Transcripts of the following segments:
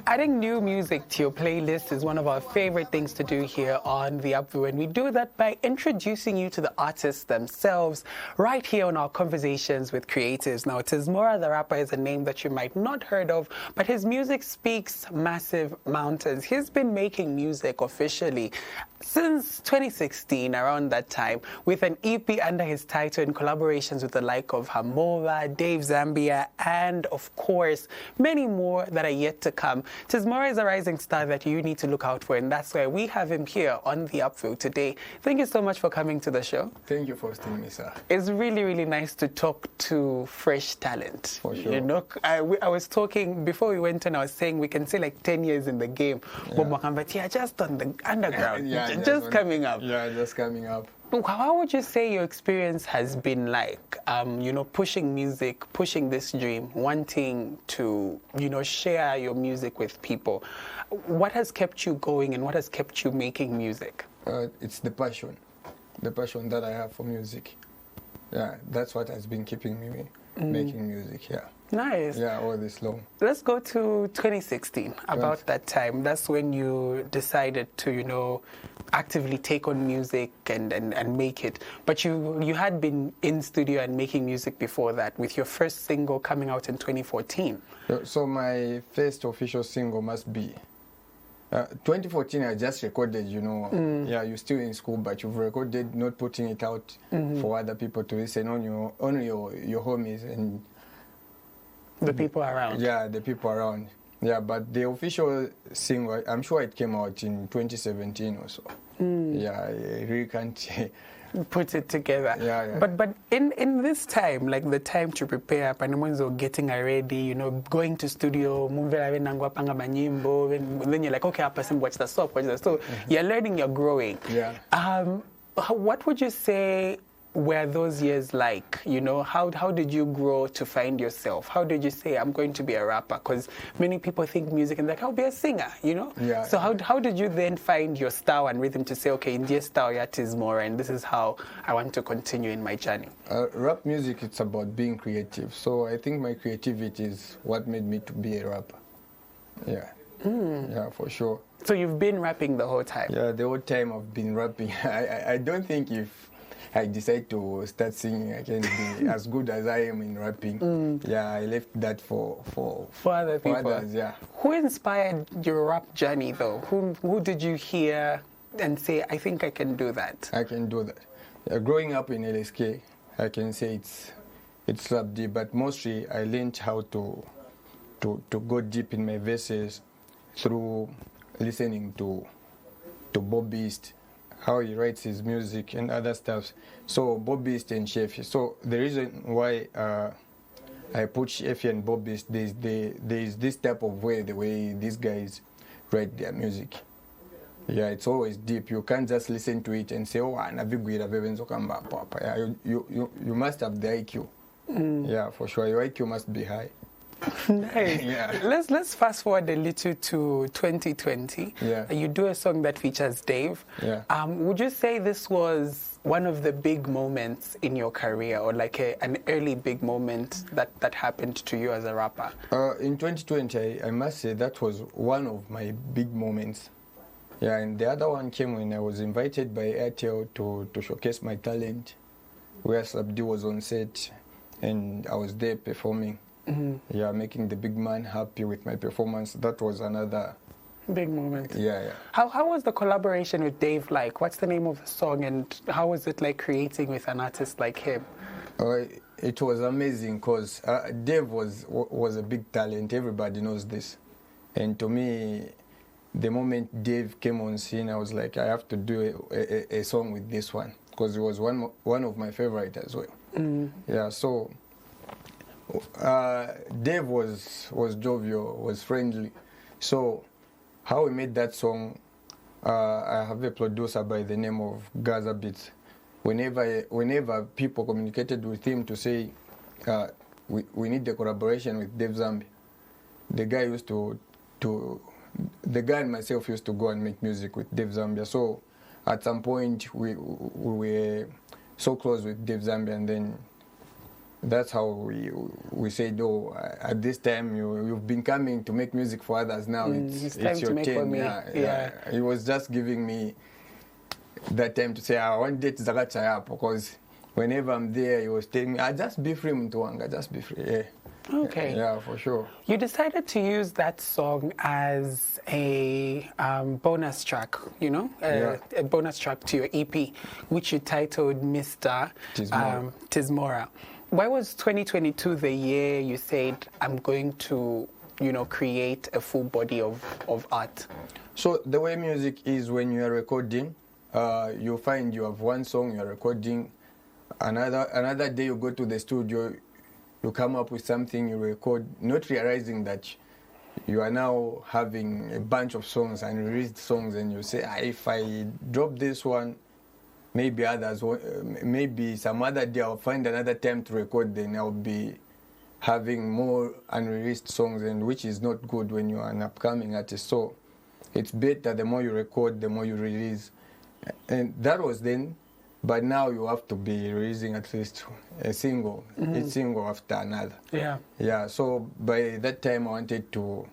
Adding new music to your playlist is one of our favorite things to do here on the Upville, and we do that by introducing you to the artists themselves right here on our Conversations with Creatives. Now, Tizmora the rapper is a name that you might not heard of, but his music speaks massive mountains. He's been making music officially since 2016, around that time, with an EP under his title in collaborations with the like of Hamova, Dave Zambia, and of course, many more that are yet to come. Tizmora is a rising star that you need to look out for, and that's why we have him here on the Upville today. Thank you so much for coming to the show. Thank you for hosting me, sir. It's really, really nice to talk to fresh talent. For sure. You know, I was talking, before we went on, I was saying we can say like 10 years in the game, but yeah, just on the underground, just coming up. Yeah, just coming up. How would you say your experience has been like, you know, pushing music, pushing this dream, wanting to, you know, share your music with people? What has kept you going and what has kept you making music? It's the passion that I have for music. Yeah, that's what has been keeping me making music, yeah. Nice. Yeah, all this long. Let's go to 2016, about that time. That's when you decided to, you know, actively take on music and make it. But you had been in studio and making music before that, with your first single coming out in 2014. So my first official single must be 2014. I just recorded, you know. Yeah, you're still in school, but you've recorded, not putting it out for other people to listen, on your homies and the people around. Yeah, the people around. Yeah, but the official single, I'm sure it came out in 2017 or so. Yeah, I really can't put it together. Yeah. But in this time, like the time to prepare, Panamonzo getting ready, you know, going to studio, and then you're like, okay, I'll watch the stuff, So you're learning, you're growing. Yeah. What would you say were those years like? You know, how did you grow to find yourself? How did you say, I'm going to be a rapper? Because many people think music and like, I'll be a singer, you know? Yeah. So how did you then find your style and rhythm to say, okay, in this style, yeah, Tizmora, and this is how I want to continue in my journey? Rap music, it's about being creative. So I think my creativity is what made me to be a rapper. Yeah. Yeah, for sure. So you've been rapping the whole time? Yeah, the whole time I've been rapping. I don't think if I decide to start singing, I can be as good as I am in rapping. Yeah, I left that for other people. For others, yeah. Who inspired your rap journey, though? Who did you hear and say, I think I can do that? I can do that. Growing up in LSK, I can say it's rap deep, but mostly I learned how to go deep in my verses through listening to Bob East, how he writes his music and other stuff. So Bob East and Shefi. So the reason why I put Shefi and Bob East, there is this type of way, the way these guys write their music. Yeah, it's always deep. You can't just listen to it and say, oh, you must have the IQ. Yeah, for sure. Your IQ must be high. Nice. Yeah. Let's fast forward a little to 2020. Yeah. You do a song that features Dave. Yeah. Would you say this was one of the big moments in your career, or like an early big moment that happened to you as a rapper? In 2020, I must say that was one of my big moments. Yeah, and the other one came when I was invited by Airtel to showcase my talent, where Sabdi was on set, and I was there performing. Yeah, making the big man happy with my performance. That was another big moment. Yeah. How was the collaboration with Dave like? What's the name of the song, and how was it like creating with an artist like him? It was amazing because Dave was a big talent. Everybody knows this. And to me, the moment Dave came on scene, I was like, I have to do a song with this one, because it was one of my favorite as well. Yeah, so Dave was jovial, was friendly. So how we made that song, I have a producer by the name of Gaza Beats. Whenever people communicated with him to say, we need the collaboration with Dave Zambi, the guy and myself used to go and make music with Dave Zambia. So at some point we were so close with Dave Zambia, and then that's how we said, oh, at this time you've been coming to make music for others. Now it's time your to make for turn. me. Yeah. He was just giving me that time to say, I want to Zagachaya, because whenever I'm there, he was telling me, just be free, Mtuanga, just be free. Yeah. Okay. Yeah, for sure. You decided to use that song as a bonus track, a bonus track to your EP, which you titled Mr. Tizmora. Why was 2022 the year you said, I'm going to, create a full body of art? So the way music is, when you're recording, you find you have one song you're recording, another day you go to the studio, you come up with something, you record, not realizing that you are now having a bunch of songs and released songs, and you say, if I drop this one, maybe others, maybe some other day I'll find another time to record, then I'll be having more unreleased songs, and which is not good when you are an upcoming artist. So it's better the more you record, the more you release. And that was then. But now you have to be releasing at least a single, each single after another. Yeah. Yeah. So by that time, I wanted to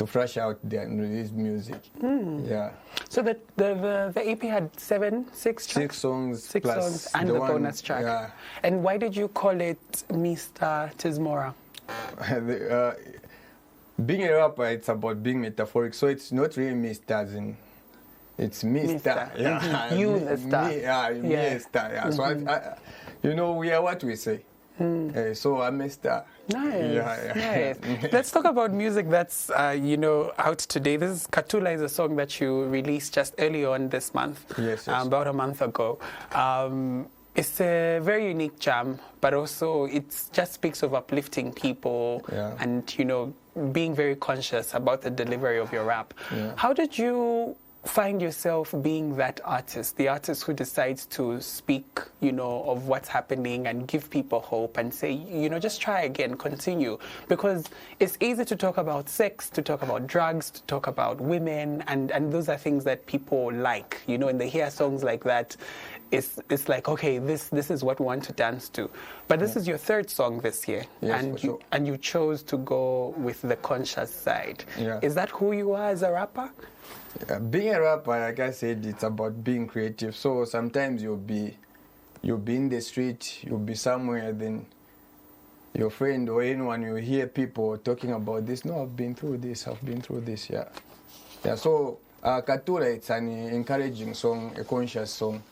flush out the unreleased music. Yeah. So the EP had six tracks? Six songs And the bonus track. Yeah. And why did you call it Mr. Tizmora? Being a rapper, it's about being metaphoric. So it's not really Mr. as in, it's Mr. Yeah. You the star. Me a star. Yeah. So we are what we say. So I'm a star. Nice. Let's talk about music that's out today. This is Katula is a song that you released just early on this month. Yes. About a month ago. It's a very unique jam, but also it just speaks of uplifting people and being very conscious about the delivery of your rap. Yeah. How did you find yourself being that artist, the artist who decides to speak, of what's happening and give people hope and say, just try again, continue? Because it's easy to talk about sex, to talk about drugs, to talk about women, and those are things that people like, and they hear songs like that. It's like, okay, this is what we want to dance to. But this is your third song this year, and you chose to go with the conscious side. Yeah. Is that who you are as a rapper? Being a rapper, like I said, it's about being creative. So sometimes you'll be in the street, you'll be somewhere, then your friend or anyone, you hear people talking about this. No, I've been through this, yeah. So Katula, it's an encouraging song, a conscious song.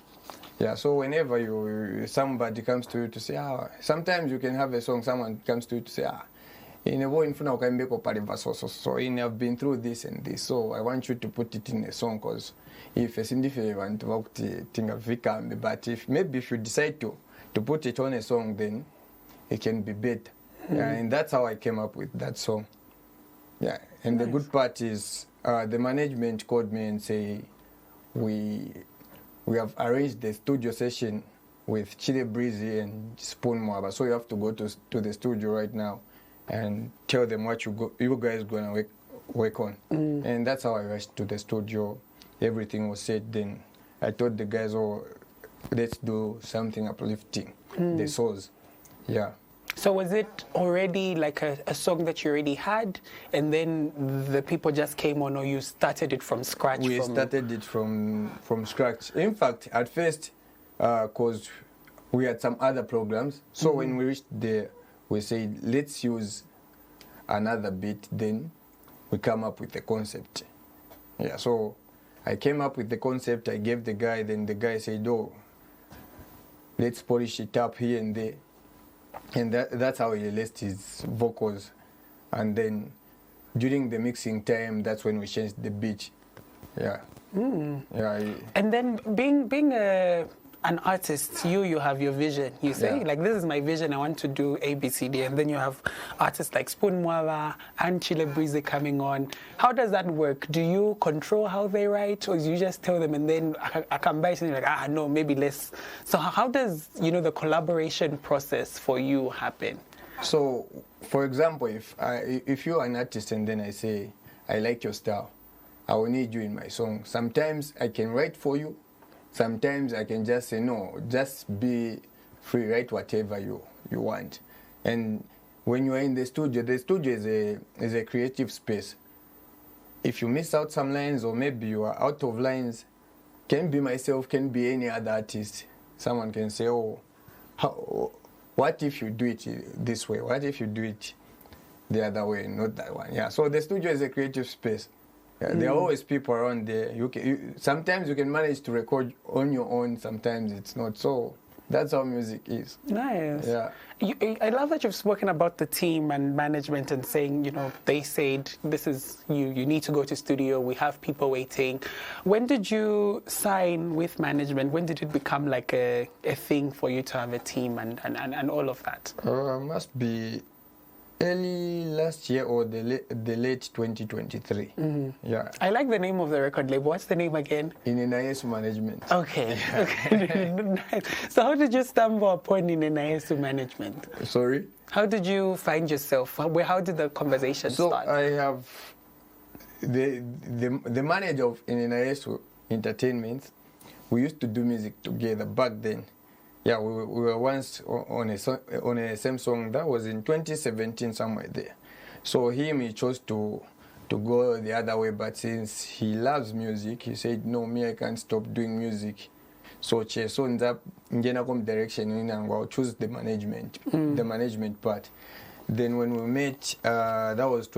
Yeah, so whenever somebody comes to you to say, sometimes you can have a song, someone comes to you to say, in a way, so I've been through this and this, so I want you to put it in a song, because if it's indifferent, but if you decide to put it on a song, then it can be better. Yeah, and that's how I came up with that song. Yeah, and the good part is the management called me and say, we have arranged the studio session with Chile Breezy and Spoonmore, so you have to go to the studio right now and tell them what you guys gonna work on. And that's how I rushed to the studio. Everything was said. Then I told the guys, let's do something uplifting, the souls. Yeah. So was it already like a song that you already had, and then the people just came on, or you started it from scratch? We started it from scratch. In fact, at first, because we had some other programs, so when we reached there, we said, let's use another beat, then we come up with the concept. Yeah, so I came up with the concept, I gave the guy, then the guy said, let's polish it up here and there. And that's how he released his vocals. And then during the mixing time, that's when we changed the beat. Yeah. Yeah. And then being an artist, you have your vision. You say, like, this is my vision, I want to do A, B, C, D. And then you have artists like Spoon Mwala and Chile Breezy coming on. How does that work? Do you control how they write, or do you just tell them and then I come by and you're like, no, maybe less? So how does, the collaboration process for you happen? So, for example, if you're an artist and then I say, I like your style, I will need you in my song. Sometimes I can write for you. Sometimes I can just say, no, just be free, write whatever you you want. And when you are in the studio is a creative space. If you miss out some lines or maybe you are out of lines, can be myself, can be any other artist. Someone can say, oh, what if you do it this way? What if you do it the other way, not that one? Yeah, so the studio is a creative space. Yeah, there are always people around there. Sometimes you can manage to record on your own, sometimes it's not. So that's how music is. Nice. Yeah. I love that you've spoken about the team and management and saying, they said, this is you need to go to studio, we have people waiting. When did you sign with management? When did it become like a thing for you to have a team and all of that? Must be early last year or the late 2023. Yeah. I like the name of the record label. What's the name again? Inenayesu Management. Okay. Okay. Nice. So how did you stumble upon Inenayesu Management? Sorry? How did you find yourself? How did the conversation start? So I have the manager of Inenayesu Entertainment. We used to do music together back then. Yeah, we were once on a same song. That was in 2017, somewhere there. So he chose to go the other way, but since he loves music, he said, no, me, I can't stop doing music. So in that direction, I'll choose the management part. Then when we met, that was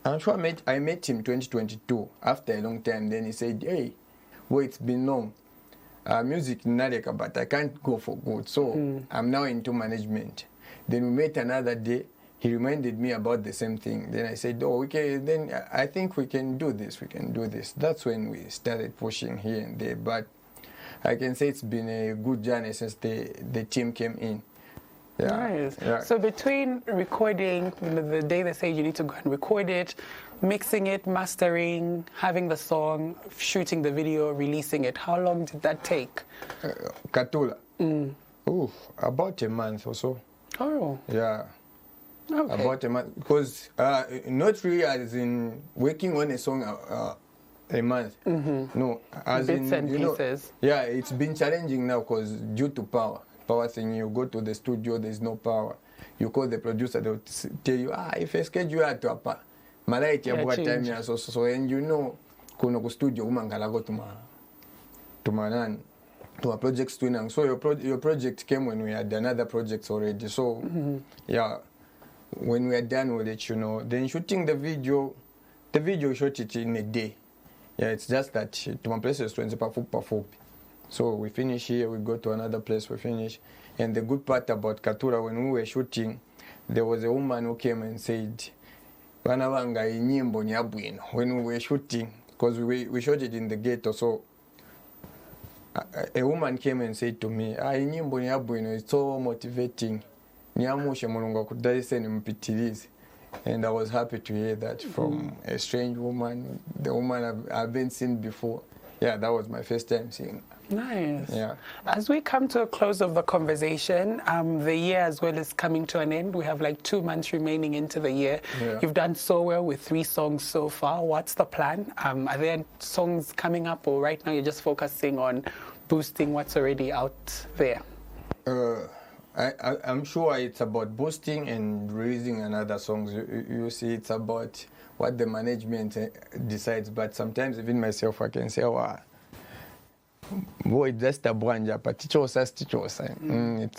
I'm sure I met him 2022, after a long time. Then he said, hey, well, it's been long. Music Nareka, but I can't go for good. So I'm now into management. Then we met another day. He reminded me about the same thing. Then I said, oh, okay, then I think we can do this. That's when we started pushing here and there. But I can say it's been a good journey since the team came in. Yeah. Nice. Yeah. So between recording, the day they say you need to go and record it, mixing it, mastering, having the song, shooting the video, releasing it, how long did that take? Katula? About a month or so. Oh. Yeah. Okay. About a month. Because not really as in working on a song a month. No. As Bits and pieces. Yeah, it's been challenging now because due to power thing, you go to the studio, there's no power. You call the producer, they'll tell you, if I schedule at to apa, malaiti ya time ya so and kuno ku studio umangalago to a project twinang. So your project came when we had another projects already. So yeah, when we are done with it, then shooting the video shot it in a day. Yeah, it's just that to my place is 20 perfup. So we finish here, we go to another place, we finish. And the good part about Katura, when we were shooting, there was a woman who came and said, when we were shooting, because we shot it in the ghetto, so a woman came and said to me, it's so motivating. And I was happy to hear that from a strange woman, the woman I haven't seen before. Yeah, that was my first time seeing her. Nice. Yeah. As we come to a close of the conversation, the year as well is coming to an end. We have like 2 months remaining into the year. Yeah. You've done so well with 3 songs so far. What's the plan? Are there songs coming up, or right now you're just focusing on boosting what's already out there? I'm sure it's about boosting and releasing another songs. You see, it's about what the management decides. But sometimes even myself, I can say, boy, just a branja, but teach us.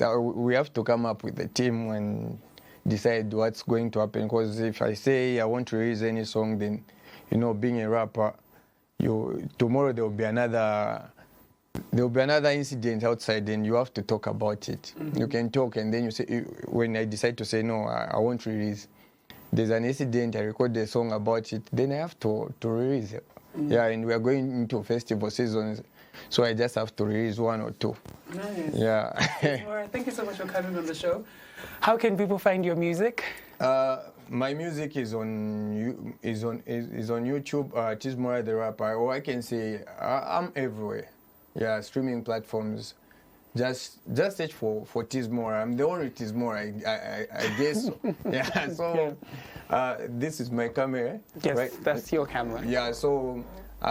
We have to come up with the team and decide what's going to happen. Because if I say I want to release any song, then, being a rapper, tomorrow there will be another incident outside, and you have to talk about it. You can talk, and then you say, when I decide to say no, I won't release. There's an incident, I record the song about it, then I have to release it. Yeah, and we are going into festival seasons, so I just have to release 1 or 2. Nice. Yeah. Tizmora, thank you so much for coming on the show. How can people find your music? My music is on YouTube, Tizmora the rapper, or I can say I'm everywhere. Yeah, streaming platforms. Just search for Tizmora. I'm the only Tizmora, I guess. So. Yeah. So this is my camera. Yes, right? that's your camera. Yeah. So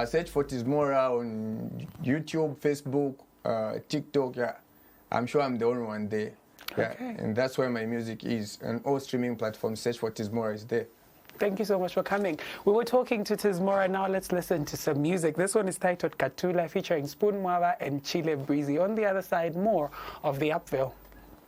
search for Tizmora on YouTube, Facebook, TikTok. Yeah, I'm sure I'm the only one there. Yeah, Okay. and that's where my music is. And all streaming platforms, search for Tizmora, is there. Thank you so much for coming. We were talking to Tizmora. Now let's listen to some music. This one is titled Katula, featuring Spoon Mwaba and Chile Breezy. On the other side, more of the Upville.